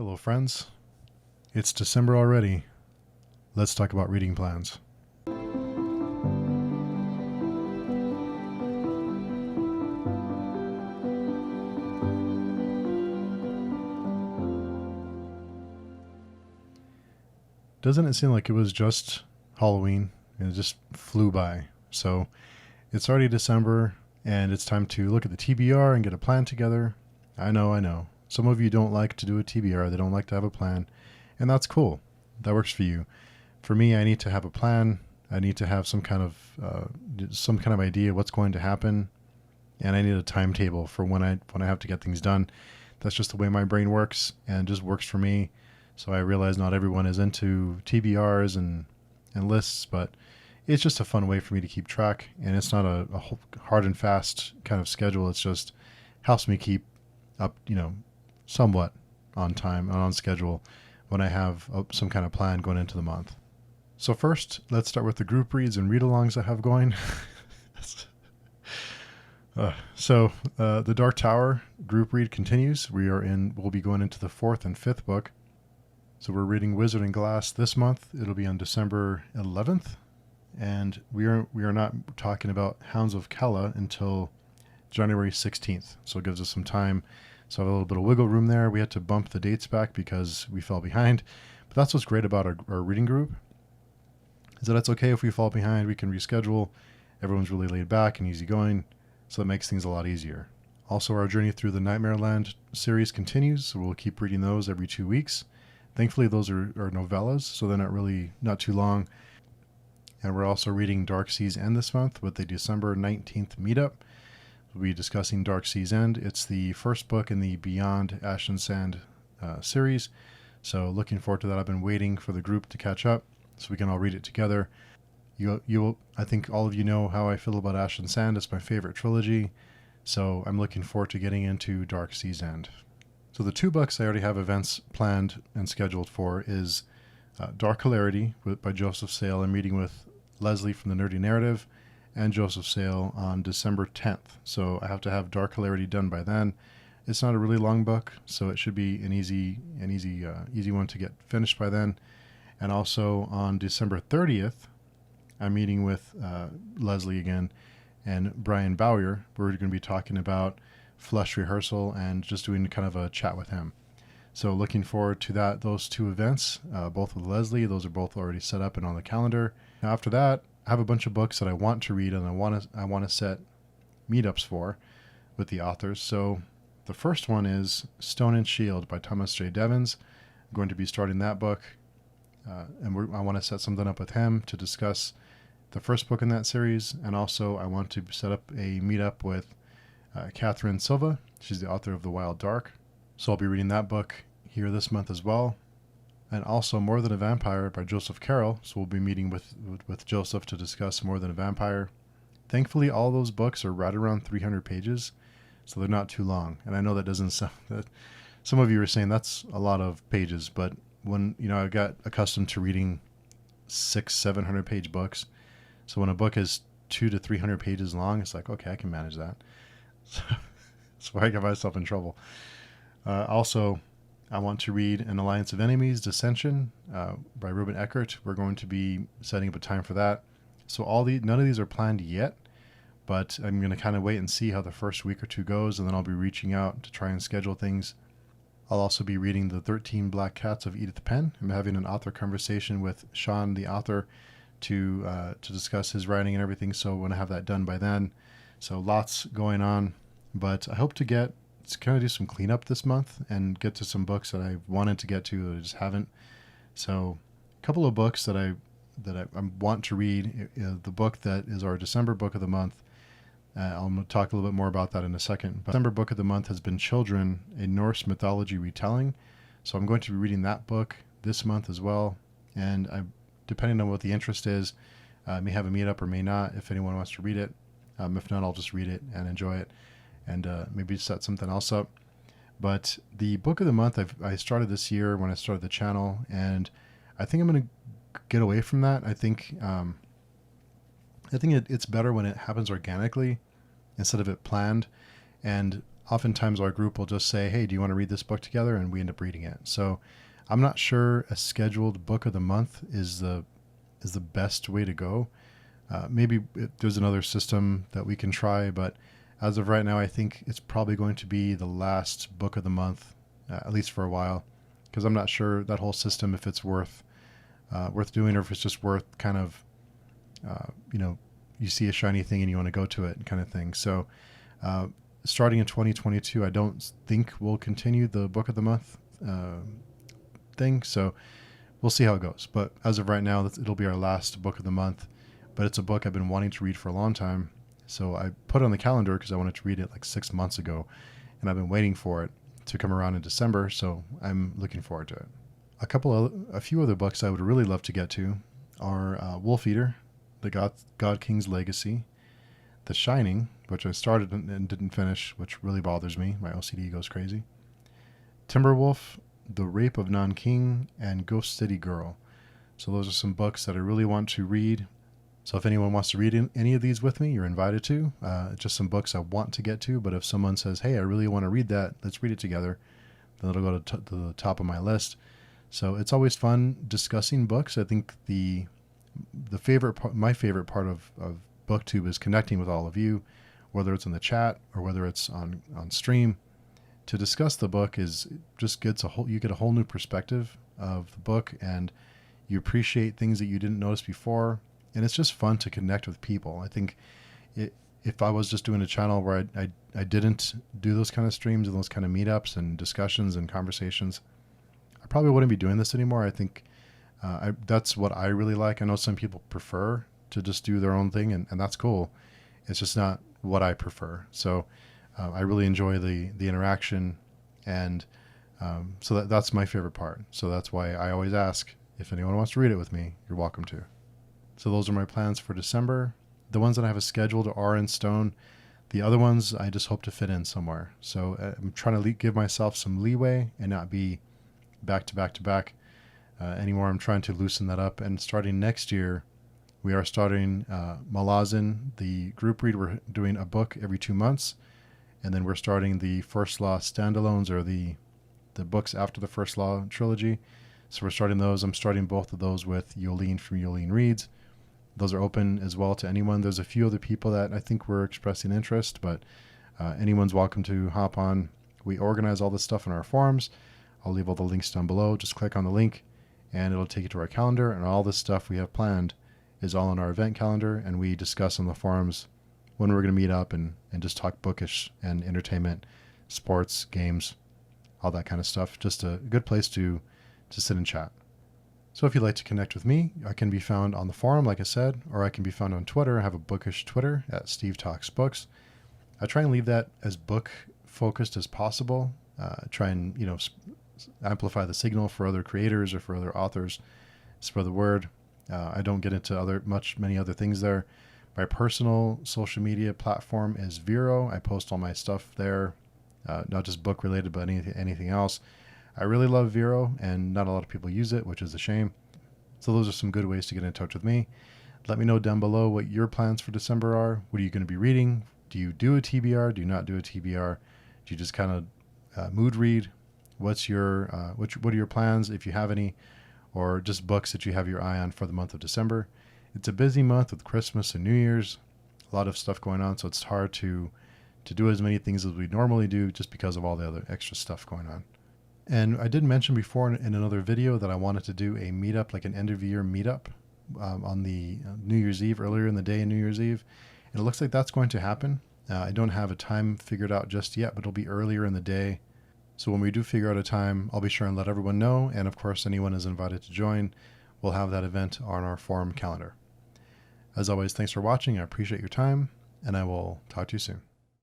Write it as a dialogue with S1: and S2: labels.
S1: Hello, friends. It's December already. Let's talk about reading plans. Doesn't it seem like it was just Halloween and it just flew by? So it's already December and it's time to look at the TBR and get a plan together. I know. Some of you don't like to do a TBR, they don't like to have a plan, and that's cool. That works for you. For me, I need to have a plan. I need to have some kind of idea what's going to happen, and I need a timetable for when I have to get things done. That's just the way my brain works, and it just works for me. So I realize not everyone is into TBRs and lists, but it's just a fun way for me to keep track, and it's not a hard and fast kind of schedule. It's just helps me keep up, somewhat on time and on schedule when I have some kind of plan going into the month. So first, let's start with the group reads and read-alongs I have going. The Dark Tower group read continues. We'll be going into the 4th and 5th book. So we're reading Wizard and Glass this month. It'll be on December 11th. And we are not talking about Hounds of Kella until January 16th. So it gives us some time. So I have a little bit of wiggle room there. We had to bump the dates back because we fell behind. But that's what's great about our reading group, is that it's okay if we fall behind. We can reschedule. Everyone's really laid back and easygoing, so that makes things a lot easier. Also, our journey through the Nightmare Land series continues, so we'll keep reading those every 2 weeks. Thankfully, those are novellas, so they're not too long. And we're also reading Dark Sea's End this month with the December 19th meetup. We'll be discussing Dark Sea's End. It's the first book in the Beyond Ash and Sand series, so looking forward to that. I've been waiting for the group to catch up so we can all read it together. I think all of you know how I feel about Ash and Sand. It's my favorite trilogy, so I'm looking forward to getting into Dark Sea's End. So the 2 books I already have events planned and scheduled for is Dark Hilarity by Joseph Sale. I'm reading with Leslie from the Nerdy Narrative and Joseph Sale on December 10th. So I have to have Dark Hilarity done by then. It's not a really long book, so it should be an easy one to get finished by then. And also on December 30th, I'm meeting with Leslie again and Brian Bowyer. We're going to be talking about Flush Rehearsal and just doing kind of a chat with him. So looking forward to those 2 events, both with Leslie. Those are both already set up and on the calendar. Now after that, I have a bunch of books that I want to read and I want to set meetups for with the authors. So the first one is Stone and Shield by Thomas J. Devins. I'm going to be starting that book, and I want to set something up with him to discuss the first book in that series, and also I want to set up a meetup with Catherine Silva. She's the author of The Wild Dark. So I'll be reading that book here this month as well. And also More Than a Vampire by Joseph Carroll. So we'll be meeting with Joseph to discuss More Than a Vampire. Thankfully, all those books are right around 300 pages, so they're not too long. And I know that doesn't sound that some of you are saying that's a lot of pages, but when I got accustomed to reading 600-700 page books, so when a book is 200 to 300 pages long, it's like, okay, I can manage that. So that's why I get myself in trouble. Also, I want to read An Alliance of Enemies, Dissension by Ruben Eckert. We're going to be setting up a time for that. So none of these are planned yet, but I'm going to kind of wait and see how the first week or 2 goes, and then I'll be reaching out to try and schedule things. I'll also be reading The 13 Black Cats of Edith Penn. I'm having an author conversation with Sean, the author, to discuss his writing and everything, so I want to have that done by then. So lots going on, but I hope to kind of do some cleanup this month and get to some books that I wanted to get to that I just haven't. So a couple of books that I want to read. The book that is our December book of the month, I'll talk a little bit more about that in a second. But December book of the month has been Children, a Norse mythology retelling. So I'm going to be reading that book this month as well. And depending on what the interest is, I may have a meetup or may not if anyone wants to read it. If not, I'll just read it and enjoy it, and maybe set something else up. But the book of the month I started this year when I started the channel, and I think I'm going to get away from that. I think it's better when it happens organically instead of it planned. And oftentimes our group will just say, hey, do you want to read this book together? And we end up reading it. So I'm not sure a scheduled book of the month is the best way to go. Maybe there's another system that we can try, but as of right now, I think it's probably going to be the last book of the month, at least for a while, because I'm not sure that whole system, if it's worth doing, or if it's just worth kind of, you see a shiny thing and you want to go to it kind of thing. So starting in 2022, I don't think we'll continue the book of the month thing. So we'll see how it goes. But as of right now, it'll be our last book of the month. But it's a book I've been wanting to read for a long time. So I put it on the calendar because I wanted to read it like 6 months ago. And I've been waiting for it to come around in December. So I'm looking forward to it. A few other books I would really love to get to are Wolf Eater, The God King's Legacy, The Shining, which I started and didn't finish, which really bothers me. My OCD goes crazy. Timberwolf, The Rape of Nanking, and Ghost City Girl. So those are some books that I really want to read. So if anyone wants to read any of these with me, you're invited to. Just some books I want to get to, but if someone says, hey, I really want to read that, let's read it together, then it'll go to the top of my list. So it's always fun discussing books. I think my favorite part of BookTube is connecting with all of you, whether it's in the chat or whether it's on stream. To discuss the book is just you get a whole new perspective of the book, and you appreciate things that you didn't notice before. And it's just fun to connect with people. I think if I was just doing a channel where I didn't do those kind of streams and those kind of meetups and discussions and conversations, I probably wouldn't be doing this anymore. I think that's what I really like. I know some people prefer to just do their own thing, and that's cool. It's just not what I prefer. So I really enjoy the interaction, and so that's my favorite part. So that's why I always ask, if anyone wants to read it with me, you're welcome to. So those are my plans for December. The ones that I have scheduled are in stone. The other ones I just hope to fit in somewhere. So I'm trying to give myself some leeway and not be back to back to back anymore. I'm trying to loosen that up. And starting next year, we are starting Malazan, the group read. We're doing a book every 2 months. And then we're starting the First Law standalones, or the books after the First Law trilogy. So we're starting those. I'm starting both of those with Yolene from Yolene Reads. Those are open as well to anyone. There's a few other people that I think were expressing interest, but anyone's welcome to hop on. We organize all this stuff in our forums. I'll leave all the links down below. Just click on the link and it'll take you to our calendar, and all this stuff we have planned is all in our event calendar, and we discuss on the forums when we're going to meet up and just talk bookish and entertainment, sports, games, all that kind of stuff. Just a good place to sit and chat. So if you'd like to connect with me, I can be found on the forum, like I said, or I can be found on Twitter. I have a bookish Twitter at Steve Talks Books. I try and leave that as book focused as possible. Try and amplify the signal for other creators or for other authors. Spread the word. I don't get into many other things there. My personal social media platform is Vero. I post all my stuff there, not just book related, but anything else. I really love Vero, and not a lot of people use it, which is a shame. So those are some good ways to get in touch with me. Let me know down below what your plans for December are. What are you going to be reading? Do you do a TBR? Do you not do a TBR? Do you just kind of mood read? What are your plans, if you have any, or just books that you have your eye on for the month of December? It's a busy month with Christmas and New Year's, a lot of stuff going on, so it's hard to do as many things as we normally do just because of all the other extra stuff going on. And I did mention before in another video that I wanted to do a meetup, like an end of year meetup on the New Year's Eve, earlier in the day in New Year's Eve. And it looks like that's going to happen. I don't have a time figured out just yet, but it'll be earlier in the day. So when we do figure out a time, I'll be sure and let everyone know. And of course, anyone is invited to join. We'll have that event on our forum calendar. As always, thanks for watching. I appreciate your time, and I will talk to you soon.